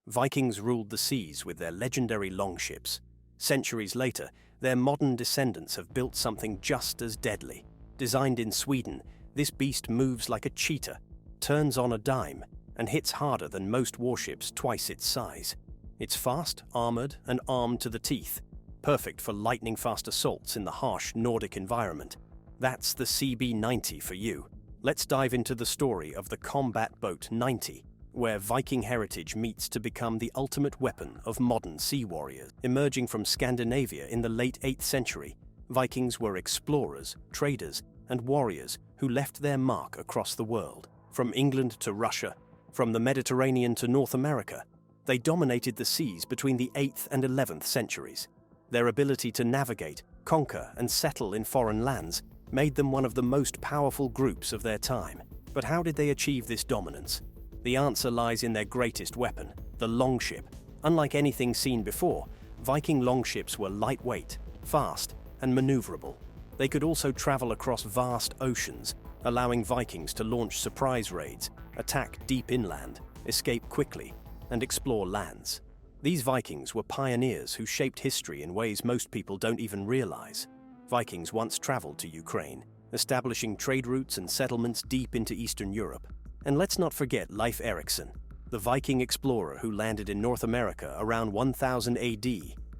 Vikings ruled the seas with their legendary longships. Centuries later, their modern descendants have built something just as deadly. Designed in Sweden, this beast moves like a cheetah, turns on a dime, and hits harder than most warships twice its size. It's fast, armored, and armed to the teeth, perfect for lightning-fast assaults in the harsh Nordic environment. That's the CB-90 for you. Let's dive into the story of the combat boat 90, where Viking heritage meets to become the ultimate weapon of modern sea warriors. Emerging from Scandinavia in the late 8th century, Vikings were explorers, traders, and warriors who left their mark across the world. From England to Russia, from the Mediterranean to North America, they dominated the seas between the 8th and 11th centuries. Their ability to navigate, conquer, and settle in foreign lands made them one of the most powerful groups of their time. But how did they achieve this dominance? The answer lies in their greatest weapon, the longship. Unlike anything seen before, Viking longships were lightweight, fast, and maneuverable. They could also travel across vast oceans, allowing Vikings to launch surprise raids, attack deep inland, escape quickly, and explore lands. These Vikings were pioneers who shaped history in ways most people don't even realize. Vikings once traveled to Ukraine, establishing trade routes and settlements deep into Eastern Europe. And let's not forget Leif Erikson, the Viking explorer who landed in North America around 1000 AD,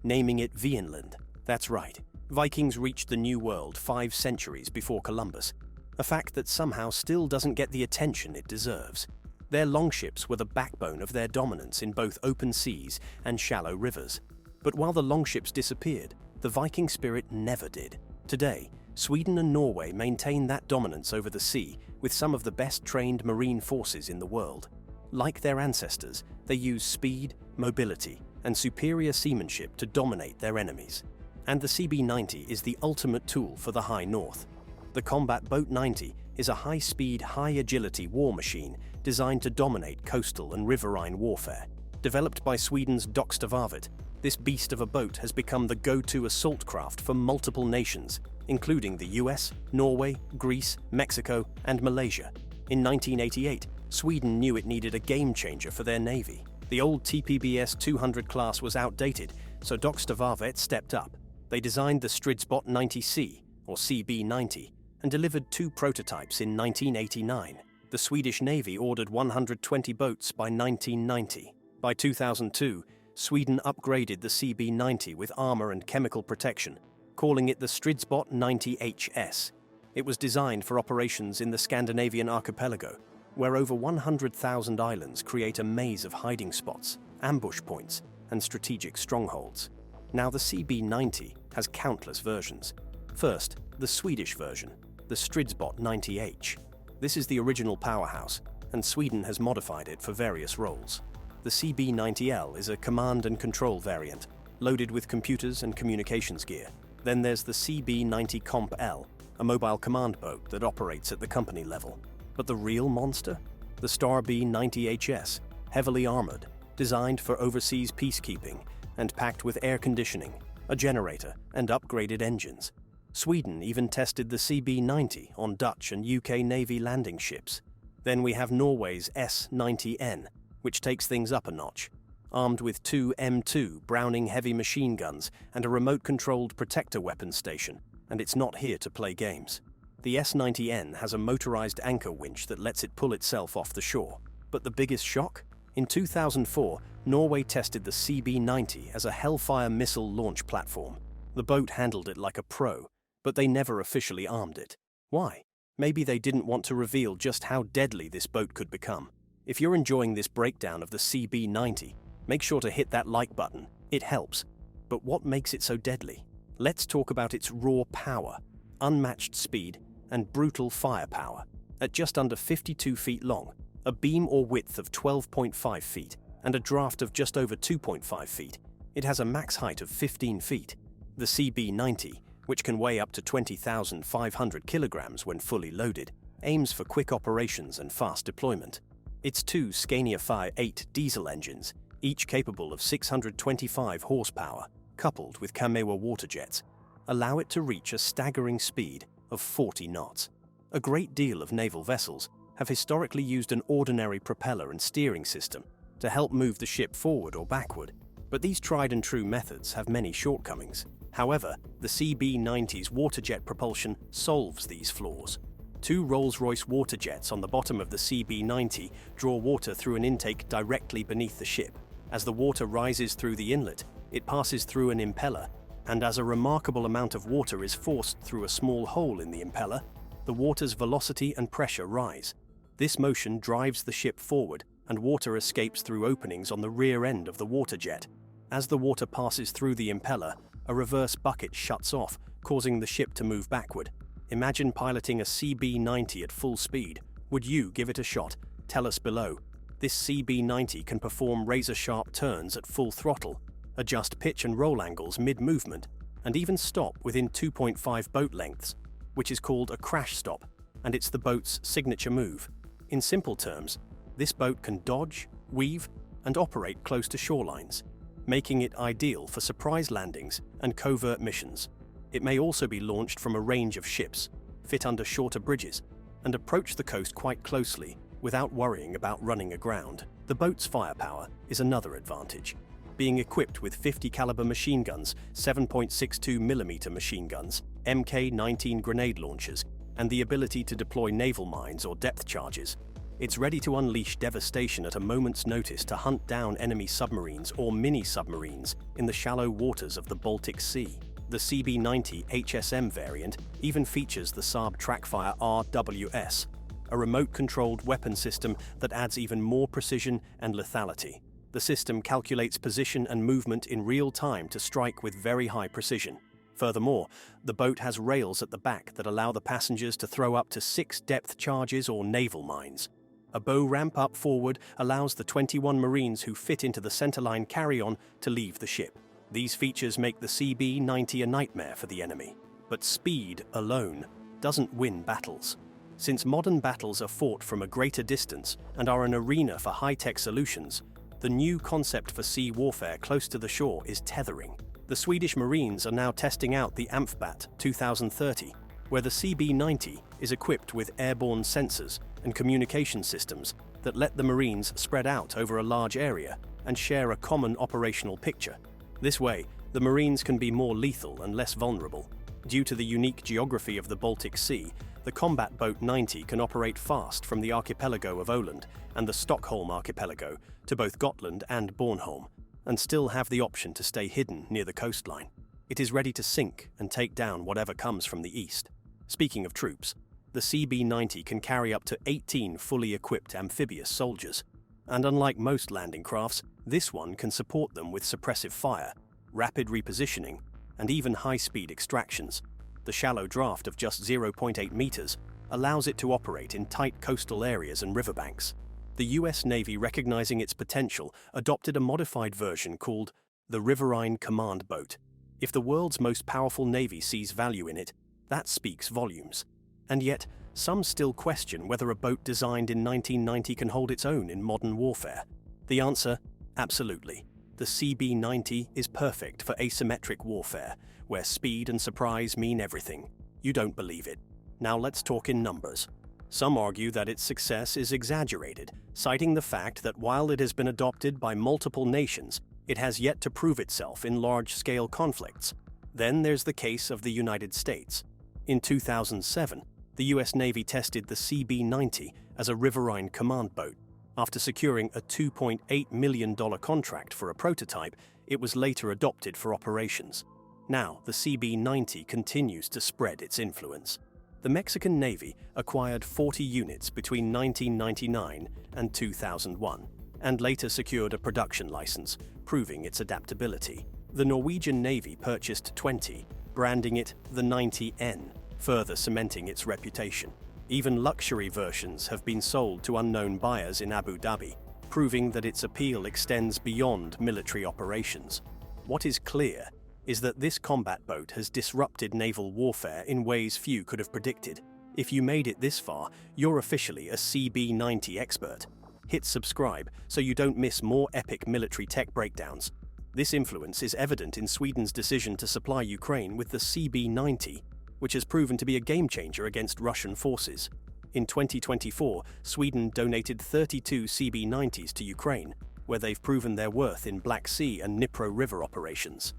naming it Vinland. That's right, Vikings reached the New World 5 centuries before Columbus, a fact that somehow still doesn't get the attention it deserves. Their longships were the backbone of their dominance in both open seas and shallow rivers. But while the longships disappeared, the Viking spirit never did. Today, Sweden and Norway maintain that dominance over the sea with some of the best trained marine forces in the world. Like their ancestors, they use speed, mobility, and superior seamanship to dominate their enemies. And the CB-90 is the ultimate tool for the High North. The combat boat 90 is a high-speed, high-agility war machine designed to dominate coastal and riverine warfare. Developed by Sweden's Dokstavavit, this beast of a boat has become the go-to assault craft for multiple nations, including the US, Norway, Greece, Mexico, and Malaysia. In 1988, Sweden knew it needed a game-changer for their navy. The old TPBS 200 class was outdated, so Dokstavavit stepped up. They designed the Stridsbot 90C, or CB-90, and delivered 2 prototypes in 1989. The Swedish Navy ordered 120 boats by 1990. By 2002, Sweden upgraded the CB-90 with armor and chemical protection, calling it the Stridsbot 90HS. It was designed for operations in the Scandinavian archipelago, where over 100,000 islands create a maze of hiding spots, ambush points, and strategic strongholds. Now the CB-90 has countless versions. First, the Swedish version, the Stridsbot 90H. This is the original powerhouse, and Sweden has modified it for various roles. The CB-90L is a command and control variant, loaded with computers and communications gear. Then there's the CB-90 Comp L, a mobile command boat that operates at the company level. But the real monster? The Star B-90HS, heavily armored, designed for overseas peacekeeping, and packed with air conditioning, a generator, and upgraded engines. Sweden even tested the CB-90 on Dutch and UK Navy landing ships. Then we have Norway's S-90N, which takes things up a notch. Armed with 2 M2 Browning heavy machine guns and a remote-controlled protector weapons station, and it's not here to play games. The S-90N has a motorized anchor winch that lets it pull itself off the shore. But the biggest shock? In 2004, Norway tested the CB-90 as a Hellfire missile launch platform. The boat handled it like a pro, but they never officially armed it. Why? Maybe they didn't want to reveal just how deadly this boat could become. If you're enjoying this breakdown of the CB-90, make sure to hit that like button. It helps. But what makes it so deadly? Let's talk about its raw power, unmatched speed, and brutal firepower. At just under 52 feet long, a beam or width of 12.5 feet, and a draft of just over 2.5 feet, it has a max height of 15 feet. The CB-90, which can weigh up to 20,500 kilograms when fully loaded, aims for quick operations and fast deployment. Its 2 Scania Fire 8 diesel engines, each capable of 625 horsepower, coupled with Kamewa water jets, allow it to reach a staggering speed of 40 knots. A great deal of naval vessels have historically used an ordinary propeller and steering system, to help move the ship forward or backward. But these tried-and-true methods have many shortcomings. However, the CB-90's water-jet propulsion solves these flaws. Two Rolls-Royce water jets on the bottom of the CB-90 draw water through an intake directly beneath the ship. As the water rises through the inlet, it passes through an impeller, and as a remarkable amount of water is forced through a small hole in the impeller, the water's velocity and pressure rise. This motion drives the ship forward, and water escapes through openings on the rear end of the water jet. As the water passes through the impeller, a reverse bucket shuts off, causing the ship to move backward. Imagine piloting a CB-90 at full speed. Would you give it a shot? Tell us below. This CB-90 can perform razor-sharp turns at full throttle, adjust pitch and roll angles mid-movement, and even stop within 2.5 boat lengths, which is called a crash stop, and it's the boat's signature move. In simple terms, this boat can dodge, weave, and operate close to shorelines, making it ideal for surprise landings and covert missions. It may also be launched from a range of ships, fit under shorter bridges, and approach the coast quite closely without worrying about running aground. The boat's firepower is another advantage. Being equipped with 50 caliber machine guns, 7.62mm machine guns, Mk-19 grenade launchers, and the ability to deploy naval mines or depth charges, it's ready to unleash devastation at a moment's notice to hunt down enemy submarines or mini-submarines in the shallow waters of the Baltic Sea. The CB-90 HSM variant even features the Saab Trackfire RWS, a remote-controlled weapon system that adds even more precision and lethality. The system calculates position and movement in real time to strike with very high precision. Furthermore, the boat has rails at the back that allow the passengers to throw up to 6 depth charges or naval mines. A bow ramp up forward allows the 21 Marines who fit into the centerline carry-on to leave the ship. These features make the CB-90 a nightmare for the enemy. But speed alone doesn't win battles. Since modern battles are fought from a greater distance and are an arena for high-tech solutions, the new concept for sea warfare close to the shore is tethering. The Swedish Marines are now testing out the Amphbat 2030, where the CB-90 is equipped with airborne sensors and communication systems that let the Marines spread out over a large area and share a common operational picture. This way, the Marines can be more lethal and less vulnerable. Due to the unique geography of the Baltic Sea, the Combat Boat 90 can operate fast from the archipelago of Åland and the Stockholm archipelago to both Gotland and Bornholm, and still have the option to stay hidden near the coastline. It is ready to sink and take down whatever comes from the east. Speaking of troops, the CB-90 can carry up to 18 fully equipped amphibious soldiers, and unlike most landing crafts, this one can support them with suppressive fire, rapid repositioning, and even high-speed extractions. The shallow draft of just 0.8 meters allows it to operate in tight coastal areas and riverbanks. The US Navy, recognizing its potential, adopted a modified version called the Riverine Command Boat. If the world's most powerful navy sees value in it, that speaks volumes. And yet, some still question whether a boat designed in 1990 can hold its own in modern warfare. The answer? Absolutely. The CB-90 is perfect for asymmetric warfare, where speed and surprise mean everything. You don't believe it. Now let's talk in numbers. Some argue that its success is exaggerated, citing the fact that while it has been adopted by multiple nations, it has yet to prove itself in large-scale conflicts. Then there's the case of the United States. In 2007, the US Navy tested the CB-90 as a riverine command boat. After securing a $2.8 million contract for a prototype, it was later adopted for operations. Now, the CB-90 continues to spread its influence. The Mexican Navy acquired 40 units between 1999 and 2001, and later secured a production license, proving its adaptability. The Norwegian Navy purchased 20, branding it the 90N, further cementing its reputation. Even luxury versions have been sold to unknown buyers in Abu Dhabi, proving that its appeal extends beyond military operations. What is clear is that this combat boat has disrupted naval warfare in ways few could have predicted. If you made it this far, you're officially a CB-90 expert. Hit subscribe so you don't miss more epic military tech breakdowns. This influence is evident in Sweden's decision to supply Ukraine with the CB-90, which has proven to be a game-changer against Russian forces. In 2024, Sweden donated 32 CB-90s to Ukraine, where they've proven their worth in Black Sea and Dnipro River operations.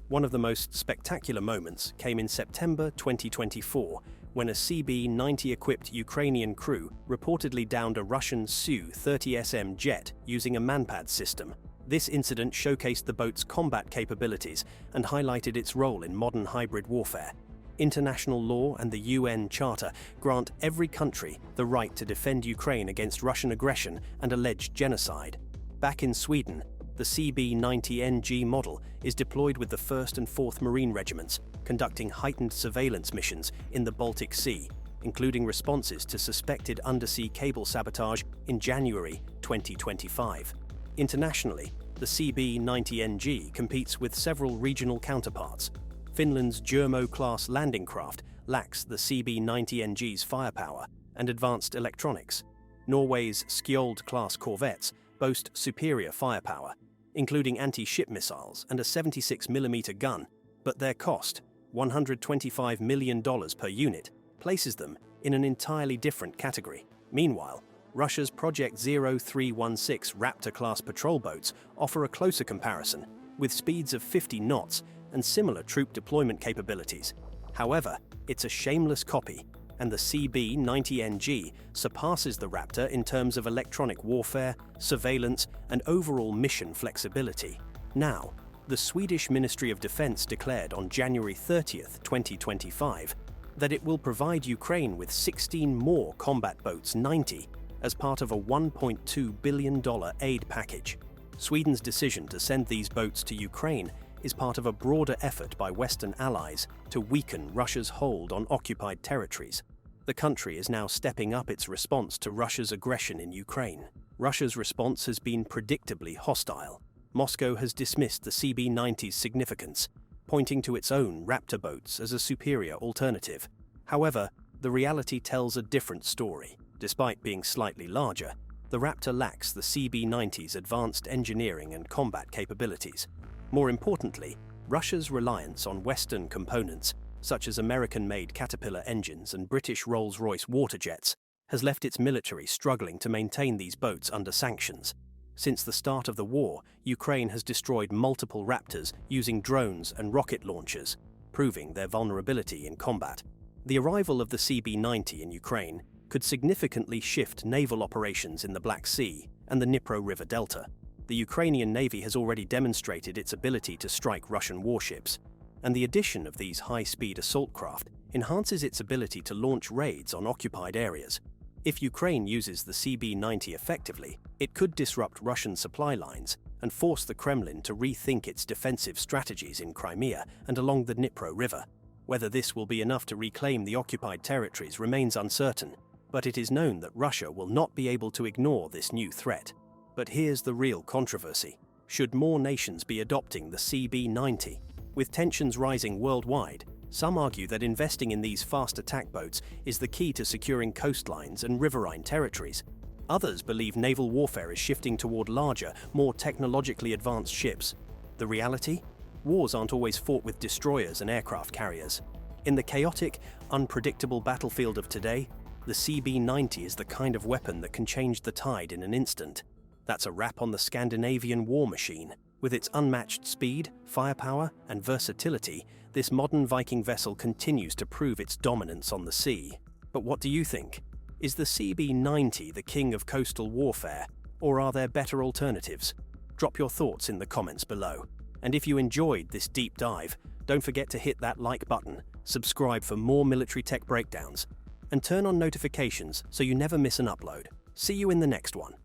One of the most spectacular moments came in September 2024, when a CB-90 equipped Ukrainian crew reportedly downed a Russian Su-30SM jet using a manpad system. This incident showcased the boat's combat capabilities and highlighted its role in modern hybrid warfare. International law and the UN Charter grant every country the right to defend Ukraine against Russian aggression and alleged genocide. Back in Sweden, the CB-90NG model is deployed with the 1st and 4th Marine Regiments, conducting heightened surveillance missions in the Baltic Sea, including responses to suspected undersea cable sabotage in January 2025. Internationally, the CB-90NG competes with several regional counterparts. Finland's Germo-class landing craft lacks the CB-90NG's firepower and advanced electronics. Norway's Skjold-class corvettes boast superior firepower, including anti-ship missiles and a 76mm gun, but their cost, $125 million per unit, places them in an entirely different category. Meanwhile, Russia's Project 0316 Raptor-class patrol boats offer a closer comparison, with speeds of 50 knots and similar troop deployment capabilities. However, it's a shameless copy, and the CB-90NG surpasses the Raptor in terms of electronic warfare, surveillance, and overall mission flexibility. Now, the Swedish Ministry of Defense declared on January 30, 2025, that it will provide Ukraine with 16 more combat boats 90 as part of a $1.2 billion aid package. Sweden's decision to send these boats to Ukraine is part of a broader effort by Western allies to weaken Russia's hold on occupied territories. The country is now stepping up its response to Russia's aggression in Ukraine. Russia's response has been predictably hostile. Moscow has dismissed the CB-90's significance, pointing to its own Raptor boats as a superior alternative. However, the reality tells a different story. Despite being slightly larger, the Raptor lacks the CB-90's advanced engineering and combat capabilities. More importantly, Russia's reliance on Western components, such as American-made Caterpillar engines and British Rolls-Royce water jets, has left its military struggling to maintain these boats under sanctions. Since the start of the war, Ukraine has destroyed multiple Raptors using drones and rocket launchers, proving their vulnerability in combat. The arrival of the CB-90 in Ukraine could significantly shift naval operations in the Black Sea and the Dnipro River Delta. The Ukrainian Navy has already demonstrated its ability to strike Russian warships, and the addition of these high-speed assault craft enhances its ability to launch raids on occupied areas. If Ukraine uses the CB-90 effectively, it could disrupt Russian supply lines and force the Kremlin to rethink its defensive strategies in Crimea and along the Dnipro River. Whether this will be enough to reclaim the occupied territories remains uncertain, but it is known that Russia will not be able to ignore this new threat. But here's the real controversy. Should more nations be adopting the CB-90? With tensions rising worldwide, some argue that investing in these fast attack boats is the key to securing coastlines and riverine territories. Others believe naval warfare is shifting toward larger, more technologically advanced ships. The reality? Wars aren't always fought with destroyers and aircraft carriers. In the chaotic, unpredictable battlefield of today, the CB-90 is the kind of weapon that can change the tide in an instant. That's a wrap on the Scandinavian war machine. With its unmatched speed, firepower, and versatility, this modern Viking vessel continues to prove its dominance on the sea. But what do you think? Is the CB-90 the king of coastal warfare, or are there better alternatives? Drop your thoughts in the comments below. And if you enjoyed this deep dive, don't forget to hit that like button, subscribe for more military tech breakdowns, and turn on notifications so you never miss an upload. See you in the next one.